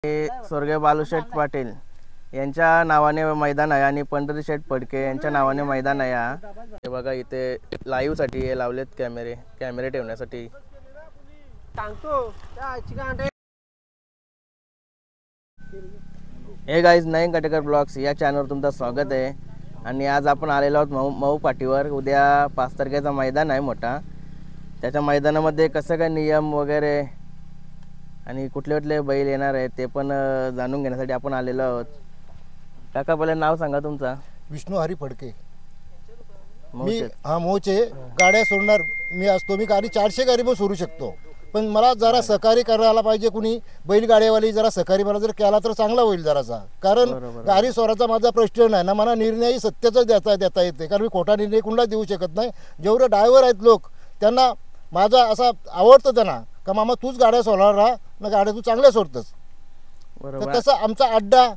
स्वर्गीय बालूशेठ पाटील यांच्या नावाने मैदान आहे आणि पंढरीशेठ फडके यांच्या नावाने मैदान आहे। हे बघा इथे लाईव्ह साठी हे लावलेत कॅमेरे ठेवण्यासाठी। हे गाईज नयन काटेकर ब्लॉग्स या चॅनलवर तुमचं स्वागत आहे। आणि आज आपण आलेलो आहोत मऊ पाटीवर। उद्या 5 तारखेचा मैदान आहे मोठा। त्याच्या मैदानामध्ये कसं काय नियम वगैरे आणि कुठले कुठले बैल येणार आहेत ते पण जाणून घेण्यासाठी आपण आलेलो आहोत। काका पहिले नाव सांगा तुमचा। विष्णू हरी फडके। मी मोचे गाड्या सोडणार मी असतो। मी गाडी 400 गाडी पण सोडू शकतो, पण मला जरा सहकार्य करायला पाहिजे कुणी। बैलगाड्यावाली जरा सहकार्य मला जर केला तर चांगला होईल जरासा, कारण गाडी सोडायचा माझा प्रश्न नाही ना। मला निर्णय सत्याचा देता येते, कारण मी खोटा निर्णय कुणाला देऊ शकत नाही। जेवढे ड्रायव्हर आहेत लोक त्यांना माझा असा आवडतं त्यांना का मामा तूच गाड्या सोडणार राहा ना, गाड्या तू चांगल्या सोडतस। तर तसा आमचा अड्डा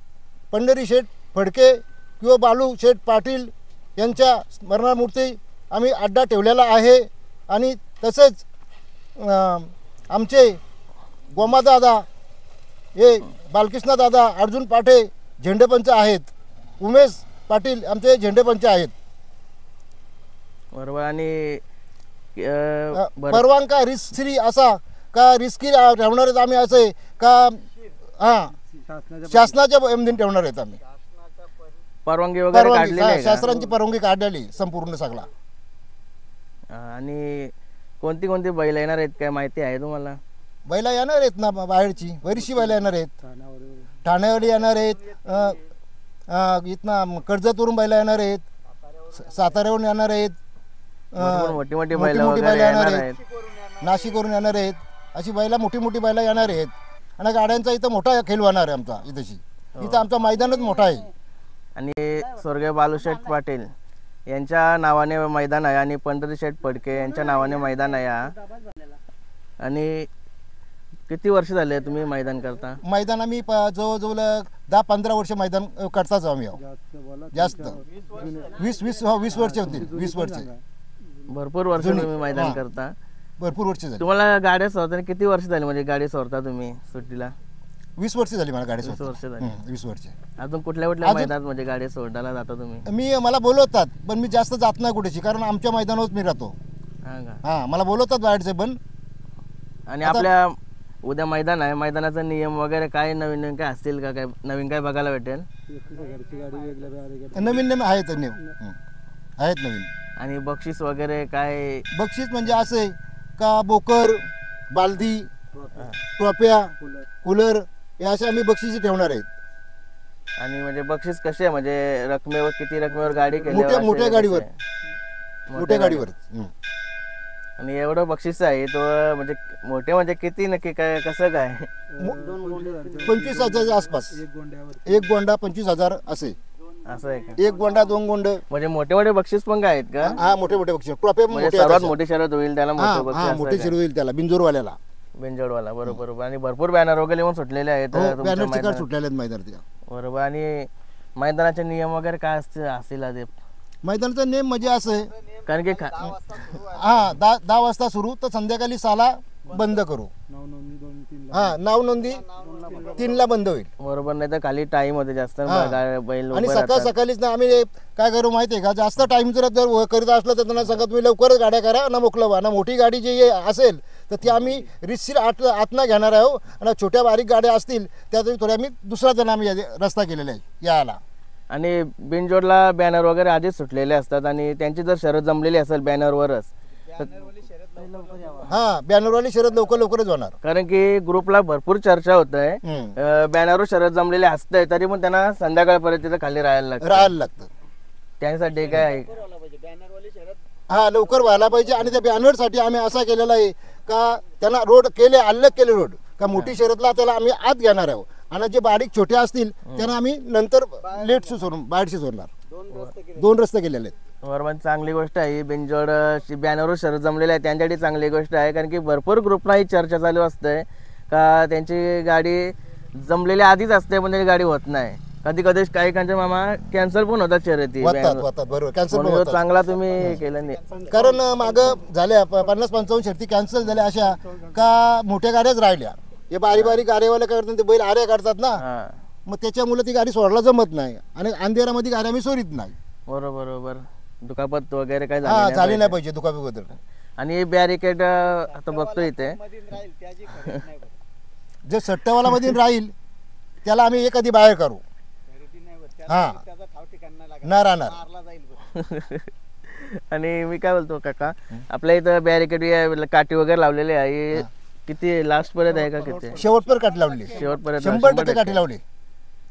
पंढरीशेठ फडके किंवा बालूशेठ पाटील यांच्या स्मरणामूर्ती आम्ही अड्डा ठेवलेला आहे। आणि तसेच आमचे गोमादादा हे बालकृष्ण दादा अर्जुन पाठे झेंडेपंच आहेत। उमेश पाटील आमचे झेंडेपंच आहेत। बरोबर। आणि परवानका रिस्की असा का रिस्की ठेवणार आम्ही असे का शासनाच्या एमदीन ठेवणार आहेत आम्ही। परवानगी वगैरे काढलेली आहे, शास्त्रांची परवानगी काढलेली संपूर्ण सगळा। आणि कोणती कोणती बैल येणार आहेत काय माहिती आहे तुम्हाला? बैला येणार आहेत ना, बाहेरची बरीचशी बैला येणार आहेत। ठाण्यावरली येणार आहेत, इथनं कर्जतवरून बैला येणार आहेत, साताऱ्यावरून येणार आहेत, मोठी मोठी बैला येणार आहेत, नाशिकवरून येणार आहेत। अशी बैला मोठी बैला येणार आहेत। आणि गाड्यांचा इथं मोठा खेळ होणार आहे आमचा। इथं आमचा मैदानच मोठा आहे। आणि स्वर्गीय बालूशेठ पाटील यांच्या नावाने मैदान आहे आणि पंढरीशेठ फडके यांच्या नावाने मैदान आहे। आणि किती वर्ष झाले तुम्ही मैदान करता? मैदान आम्ही जवळजवळ 10-15 वर्ष मैदान करताच आम्ही। जास्त 20 वर्ष होतील। 20 वर्ष भरपूर वर्ष तुम्ही मैदान करता। भरपूर वर्ष झाली। तुम्हाला गाड्या सोडताना किती वर्ष झाली? म्हणजे गाडी सोडता तुम्ही सुट्टीला? 20 वर्ष झाली मला गाडी सोडता। 20 वर्ष झाली। 20 वर्ष। अजून कुठल्या कुठल्या मैदानात म्हणजे गाडी सोडायला जाता तुम्ही? मला बोलवतात, पण मी जास्त जात नाही कुठेची, कारण आमच्या मैदानावर मी राहतो। मला बोलवतात बाहेरचे पण। आणि आपल्या उद्या मैदान आहे, मैदानाचा नियम वगैरे काय नवीन काय असतील का? काय नवीन काय बघायला भेटेल? नवीन आहेत नवीन। आणि बक्षीस वगैरे काय? बक्षीस म्हणजे असे का बोकर, बालदी, ट्रॉफ्या, कूलर हे असे आम्ही बक्षीस ठेवणार आहेत। आणि म्हणजे बक्षीस कसे म्हणजे रकमेवर, किती रकमेवर गाडी केली? मोठ्या गाडीवर। आणि एवढं बक्षीस आहे तो म्हणजे म्हणजे किती नक्की काय कसं काय? 25,000 आसपास। एक गोंडा 25,000 असे। असं आहे का? एक गोंडा 2 गोंड म्हणजे मोठे बक्षीस पण काय आहेत का? मोठे बक्षीस ट्रॉफी सर्वात मोठी शर्यत होईल त्याला मोठी शर्यत होईल त्याला बिंजोरवाल्याला। बरोबर। आणि भरपूर बॅनर वगैरे पण सुटलेले आहेत सुटलेले आहेत मैदानात। बरोबर। आणि मैदानाचे नियम वगैरे काय असतील? मैदानाचा नियम म्हणजे असं, कारण की 10 वाजता सुरू तर संध्याकाळी 6ला बंद करू। नाव नोंदी 3ला बंद होईल। बरोबर। नाही तर खाली टाइम होते जास्त बैल। आणि सकाळीच ना आम्ही काय करू माहितीये का, जास्त टाइम जर करीत असलं तर त्यांना सांगा तुम्ही लवकरच गाड्या करा ना, मोकलवा ना। मोठी गाडी जी असेल तर ती आम्ही रितसर आतनं घेणार आहोत, आणि छोट्या बारीक गाड्या असतील त्यातून थोड्या आम्ही दुसरा जण आम्ही रस्ता केलेला आहे याला। आणि बिनजोडला बॅनर वगैरे आधीच सुटलेले असतात, आणि त्यांची जर शर्यत जमलेली असेल बॅनरवरच, बॅनरवाली शर्यत लवकरच होणार। कारण की ग्रुपला भरपूर चर्चा होत आहे, बॅनरवर शर्यत जमलेली असते तरी पण त्यांना संध्याकाळपर्यंत तिथे खाली राहायला लागतं। त्यासाठी काय आहे, लवकर व्हायला पाहिजे। आणि त्या बॅनर साठी आम्ही असा केलेला आहे का त्यांना रोड अलग केले रोड का मोठी शर्यतला त्याला आम्ही आत घेणार आहोत, आणि जे बारीक छोटे असतील त्यांना आम्ही नंतर लेट सोडून बाहेरशी सोडणार। 2 रस्ते केलेले आहेत। बरोबर। चांगली गोष्ट आहे। बिनजोड बॅनरवर शर्यत जमलेली आहे त्यांच्यासाठी चांगली गोष्ट आहे, कारण की भरपूर ग्रुपला ही चर्चा चालू असते का त्यांची गाडी जमलेली आधीच असते पण त्याची गाडी होत नाही। कधी काही मामा कॅन्सल पण होतात शर्यती। बरोबर। चांगला तुम्ही केलं नाही, कारण माग झाल्या 50-55 शर्यती कॅन्सल झाल्या अशा का मोठ्या गाड्याच राहिल्या। हे बारीक बारीक गाड्यावाले काय करतात ते बैल आऱ्या काढतात ना, हा मग त्याच्यामुळे ती गाडी सोडायला जमत नाही आणि अंधेरामध्ये गाडी आम्ही सोडित नाही. बरोबर बरोबर. दुखापत वगैरे काय हा झाली झाली नाही पाहिजे दुखापतीबद्दल. आणि हे बॅरिकेड आता बघतो इथे जे सट्टावाला मध्ये राहील त्याला आम्ही एखादी बाहेर करू. हा ना राहणार. आणि मी काय बोलतो काका, आपल्या इथं बॅरिकेड काठी वगैरे लावलेली आहे, किती लास्ट पर्यंत आहे का किती? शेवटपर्यंत काठी लावली, शेवटपर्यंत 100% काठी लावली.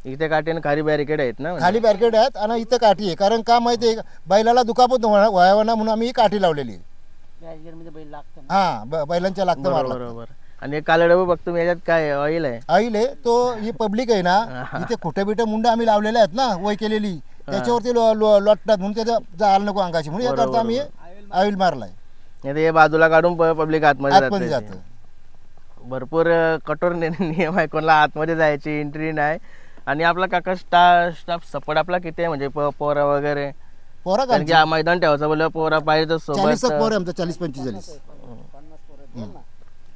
इथे काठी आणि खाली बॅरिकेड आहेत ना? खाली बॅरिकेड आहेत आणि इथं काठी आहे. कारण का माहिती आहे, बैलाला दुखापत व्हावं ना म्हणून आम्ही ही काठी लावलेली. हा बैलांच्या लागतं मारलं. बरोबर. आणि कालडबं बघतो मी, याच्यात काय ऑइल आहे? ऑइल आहे तो, ही पब्लिक आहे ना, इथे खोटे बिटे मुंड आम्ही लावलेले आहेत ना वय केलेली, त्याच्यावरती लोटतात म्हणून त्याचं जायला नको अंगाची, म्हणून याकरता आम्ही ऑइल मारलाय. हे बाजूला काढून पब्लिक आतमध्ये जातं. भरपूर कठोर नियम आहे, कोणाला आतमध्ये जायची एंट्री नाही. आणि आपला काका स्टाफ सपोर्ट आपला किती आहे, म्हणजे पोरा वगैरे? पोरा कारण की मैदान ठेवायचं बोललं पोरा पाहिजे सोबत. 40 पोर आहे आमचा, 40-45.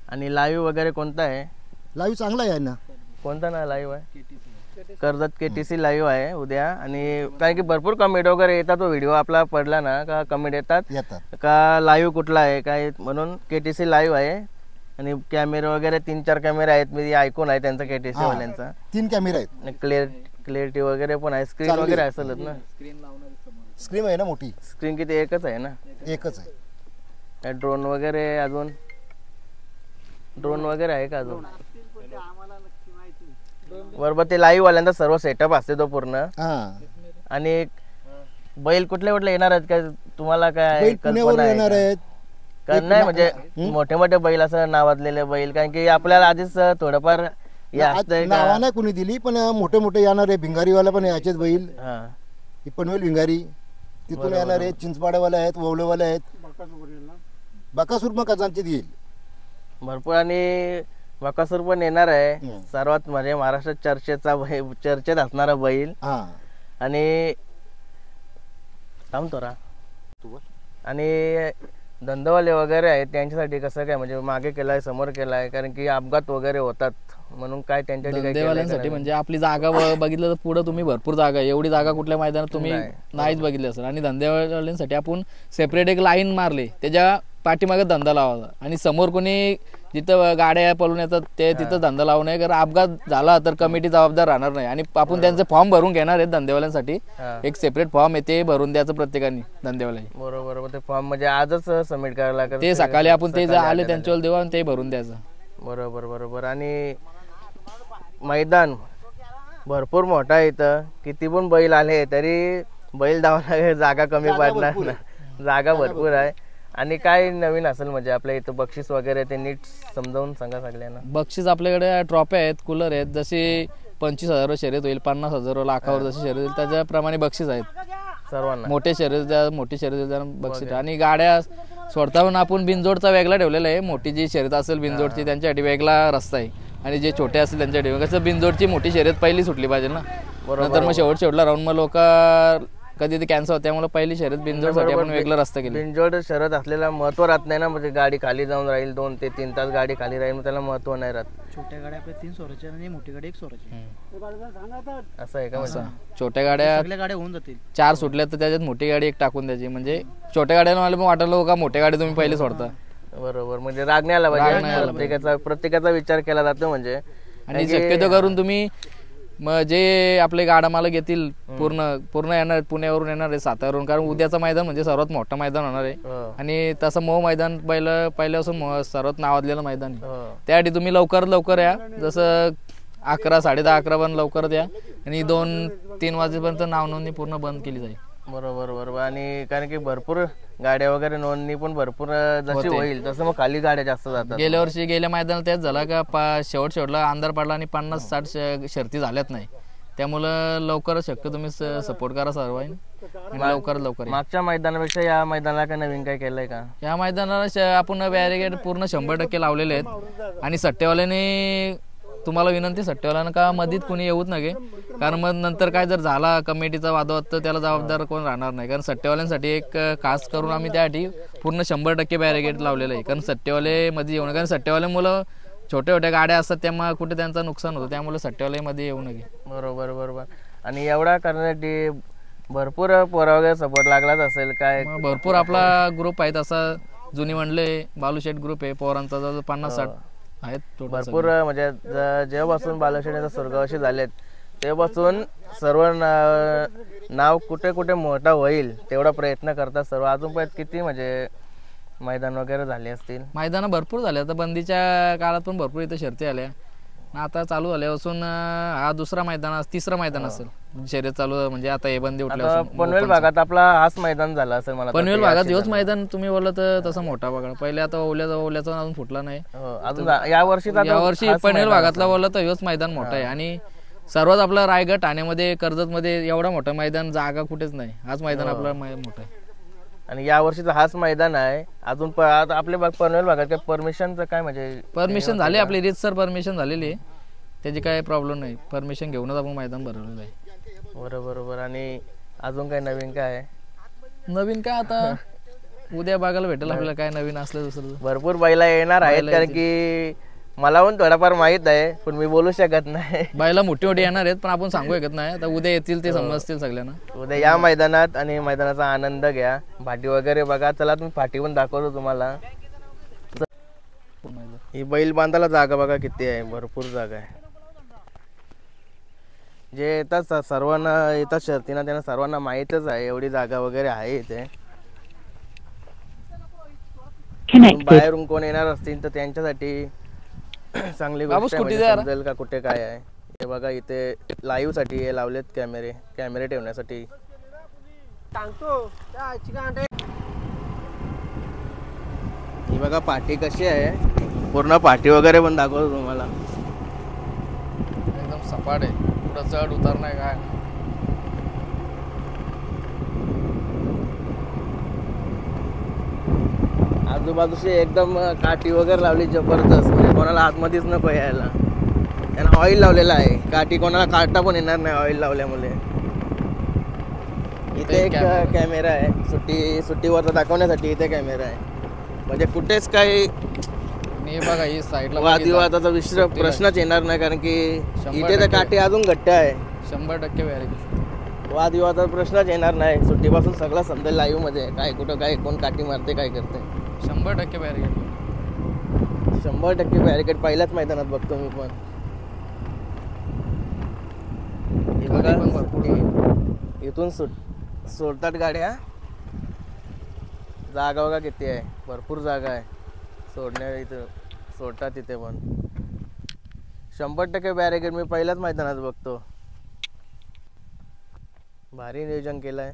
आणि लाईव्ह वगैरे कोणता आहे? लाईव्ह चांगला आहे ना. कोणता ना लाईव्ह आहे? कर्जत KTC लाईव्ह आहे उद्या. आणि कारण की भरपूर कमेंट वगैरे येतात, तो व्हिडिओ आपला पडला ना का कमेंट येतात का लाईव्ह कुठला आहे काय, म्हणून KTC लाईव्ह आहे. आणि कॅमेरे वगैरे 3-4 कॅमेरे आहेत, मी ऐकून आहे त्यांचा KTC वाल्यांचा. 3 कॅमेरे आहेत. क्लिअरिटी वगैरे पण आहे, स्क्रीन वगैरे असेलच ना? स्क्रीन आहे ना मोठी. स्क्रीन किती? एकच आहे ना? एकच आहे. ड्रोन वगैरे अजून? ड्रोन वगैरे आहे का अजून? बरोबर. ते लाईव्ह वाल्यांचा सर्व सेटअप असते तो पूर्ण. आणि बैल कुठले कुठले येणार आहेत काय तुम्हाला? काय पुण्यावरून येणार आहेत? नाही म्हणजे मोठे मोठे बैल, असं नावाजलेले बैल, कारण की आपल्याला आधीच थोडंफार नावा नाही कुणी दिली, पण मोठे मोठे येणार आहे. भिंगारीवाला पण याचेच बैल, पनवेल भिंगारी तिथून येणार आहेत. चिंचपाड्यावाले आहेत, ववलेवाले आहेत. बकासूर मग कजांची येईल भरपूर. आणि बकासूर पण येणार आहे, सर्वात म्हणजे महाराष्ट्रात चर्चेत असणारा बैल. आणि थांबतो रा. आणि धंदेवाले वगैरे आहेत त्यांच्यासाठी कसं काय, म्हणजे मागे केलाय समोर केलाय, कारण की अपघात वगैरे होतात म्हणून काय त्यांच्या धंदेवाल्यांसाठी म्हणजे आपली जागा बघितलं तर पुढे तुम्ही भरपूर जागा, एवढी जागा कुठल्या मैदानात तुम्ही नाहीच बघितली असेल. आणि धंदेवाल्यांसाठी आपण सेपरेट एक लाईन मारली, त्याच्या पाठीमागे धंदा लावायचा. आणि समोर कोणी जिथं गाड्या पळून येतात ते तिथं धंदा लावू नये, कारण अपघात झाला तर कमिटी जबाबदार राहणार नाही. आणि आपण त्यांचे फॉर्म भरून घेणार आहेत धंदेवाल्यांसाठी, एक सेपरेट फॉर्म आहे ते भरून द्यायचं प्रत्येकाने धंदेवाल्यांनी. बरोबर. ते फॉर्म म्हणजे आजच सबमिट करायला लागेल? ते सकाळी आपण ते आले त्यांच्यावर देऊ आणि ते भरून द्यायचं. बरोबर. आणि मैदान भरपूर मोठा आहे इथं, किती पण बैल आले तरी बैल धावायला जागा कमी पडणार ना, जागा भरपूर आहे. आणि काय नवीन असेल म्हणजे आपल्या इथं बक्षीस वगैरे ते नीट समजावून सांगा सगळ्यांना. बक्षीस आपल्याकडे ट्रॉफी आहेत, कूलर आहेत. जशी 25,000 शर्यत होईल, 50,000 लाखावर जशी शर्यत होईल त्याच्याप्रमाणे बक्षीस आहेत सर्वांना. मोठी शर्यत बक्षीस. आणि गाड्या सोडताना आपण बिनजोडचा वेगळा ठेवलेला आहे. मोठी जी शर्यत असेल बिनजोडची त्यांच्यासाठी वेगळा रस्ता आहे, आणि जे छोटे असेल त्यांच्यासाठी कसं बिनजोडची मोठी शर्यत पहिली सुटली पाहिजे ना, नंतर मग शेवटला राहून मग लोक कधी ते कॅन्सल होत, त्यामुळे पहिली शर्यत बिनजोडसाठी आपण वेगळा रस्ता केला. बिनजोड शर्यत असलेला महत्व राहत नाही ना, म्हणजे गाडी खाली जाऊन राहील 2 ते 3 तास गाडी खाली राहील, त्याला महत्व नाही राहत. छोट्या गाड्या आपल्या 3 स्वराच्या आणि मोठी गाडी 1 स्वराची, असं आहे का? छोट्या गाड्या सगळ्या गाड्या होऊन जातील. 4 सुटल्या तर त्याच्यात मोठी गाडी 1 टाकून द्यायची, म्हणजे छोट्या गाड्याला मला पण वाटलं का मोठ्या गाडी तुम्ही पहिले सोडता. बरोबर. म्हणजे राग नाही आला पाहिजे, प्रत्येकाचा विचार केला जातो. म्हणजे आणि शक्यतो करून तुम्ही मग जे आपले गाडा मालक येतील पूर्ण येणार, पुण्यावरून येणार आहे, साताऱ्यावरून, कारण उद्याचं मैदान म्हणजे सर्वात मोठं मैदान होणार आहे. आणि तसं मऊ मैदान पहिल्यापासून सर्वात नावाजलेलं मैदान आहे. त्यासाठी तुम्ही लवकर या, जसं 11, 10:30, 11 पण लवकर या. आणि 2-3 वाजेपर्यंत नाव नोंदणी पूर्ण बंद केली जाईल. बरोबर. आणि कारण की भरपूर गाड्या वगैरे नोंदणी पण भरपूर जशी होईल तसं मग खाली गाड्या जास्त जातात. गेल्या मैदानात तेच झालं का शेवटला अंधार पडला आणि 50-60 शर्ती झाल्यात नाही, त्यामुळं लवकरच शक्य तुम्ही सपोर्ट करा सर्वांनी, लवकर. मागच्या मैदानापेक्षा या मैदानाला काय नवीन काय केलंय का? या मैदानाला आपण बॅरिकेड पूर्ण 100% लावलेले आहेत. आणि सट्टेवाल्याने तुम्हाला विनंती, सट्टेवाल्यांना का मधीत कोणी येऊच नये, कारण मग नंतर काय जर झाला कमिटीचा वादवाद तर त्याला जबाबदार कोण राहणार नाही. कारण सट्टेवाल्यांसाठी एक खास करून आम्ही त्यासाठी पूर्ण 100% बॅरिकेड लावलेलं आहे, कारण सट्टेवाले मध्ये येऊ नये. कारण सट्टेवाल्यामुळं छोट्या छोट्या गाड्या असतात त्यामुळे कुठे त्यांचं नुकसान होतं, त्यामुळे सट्टेवाल्यामध्ये येऊ नये. बरोबर बरोबर. आणि एवढा करण्यासाठी भरपूर पोरा वगैरे सपोर्ट लागलाच असेल काय? मग भरपूर आपला ग्रुप आहे तसा, जुनी म्हणले बालूशेठ ग्रुप आहे पोरांचा, जवळ 50-60 आहेत total भरपूर सगळे. म्हणजे जेव्हापासून बालशेणीचा स्वर्गवासी झालेत तेव्हापासून सर्व नाव कुठे कुठे मोठा होईल तेवढा प्रयत्न करतात सर्व. अजून पण किती म्हणजे मैदान वगैरे झाले असतील? मैदानं भरपूर झाले, आता बंदीच्या काळात पण भरपूर इथे शर्ती आल्या. आणि आता चालू झाल्यापासून हा दुसरा मैदान, तिसरं मैदान असेल शर्यत चालू, म्हणजे आता हे बंदी आता उठल्यापासून. पनवेल भागात आपला हाच मैदान झाला असेल मला वाटतं. पनवेल भागात हेच मैदान तुम्ही बोलला तर तसा मोठा बघा. पहिले आता ओल्याचा अजून फुटला नाही. हो, अजून यावर्षी यावर्षी पनवेल भागातला बोलला तर हेच मैदान मोठा आहे. आणि सर्वात आपला रायगड ठाण्यामध्ये कर्जतमध्ये एवढा मोठा मैदान जागा कुठेच नाही, हाच मैदान आपला मोठा आहे. आणि या वर्षीचा हाच मैदान आहे. अजून आता आपल्या पनवेल भागात काय परमिशनचं काय म्हणजे परमिशन झाली आपली रीतसर परमिशन झालेली आहे, त्याची काय प्रॉब्लेम नाही. परमिशन घेऊनच आपण मैदान भरवलेलं आहे. बरोबर. आणि अजून काय नवीन काय आहे? नवीन काय आता उद्या बघायला भेटेल आपल्याला काय नवीन असलं दुसरं. भरपूर बैला येणार आहेत, कारण की मला पण थोडाफार माहित आहे पण मी बोलू शकत नाही. बायला मोठी मोठी येणार आहेत पण आपण सांगू शकत नाही. आता उद्या येतील ते समजतील सगळ्यांना. उद्या या मैदानात आणि मैदानाचा आनंद घ्या. फाटी वगैरे बघा. चला तुम्ही फाटी पण दाखवतो तुम्हाला. ही बैल बांधायला जागा बघा किती आहे, भरपूर जागा आहे. जे येतात सर्वांना येतात शर्तीना त्यांना सर्वांना माहीतच आहे एवढी जागा वगैरे आहे इथे. बाहेरून कोण येणार असतील तर त्यांच्यासाठी चांगली गोष्ट आहे, म्हणजे समजेल का कुठे काय आहे. हे बघा इथे लाईव्ह साठी हे लावलेत कॅमेरे ठेवण्यासाठी. ही बघा पाठी कशी आहे, पूर्ण पाठी वगैरे पण दाखवतो तुम्हाला. एकदम सपाट आहे, पुढं चढ उतार नाही काय. आजूबाजूची एकदम काठी वगैरे लावली जबरदस्त, म्हणजे कोणाला आतमध्येच नको यायला. त्यांना ऑइल लावलेला आहे. काठी कोणाला काढता पण येणार नाही ऑइल लावल्यामुळे. इथे एक कॅमेरा आहे सुट्टीवर दाखवण्यासाठी. इथे कॅमेरा आहे म्हणजे कुठेच काही बघा ही साईडला वादविवादाचा प्रश्नच येणार नाही, कारण की इथे तर काठी अजून घट्ट आहे. 100% व्हॅलिड. वादविवादाचा प्रश्नच येणार नाही. सुट्टीपासून सगळं समजेल लाईव्ह मध्ये काय कुठं काय कोण काठी मारते काय करते. 100% बॅरिकेड. 100% बॅरिकेड पहिल्याच मैदानात बघतो मी पण. इथून सोडतात गाड्या. जागा बघा किती आहे, भरपूर जागा आहे सोडण्या. इथं सोडतात तिथे पण. 100% बॅरिकेड मी पहिल्याच मैदानात बघतो. भारी नियोजन केलंय.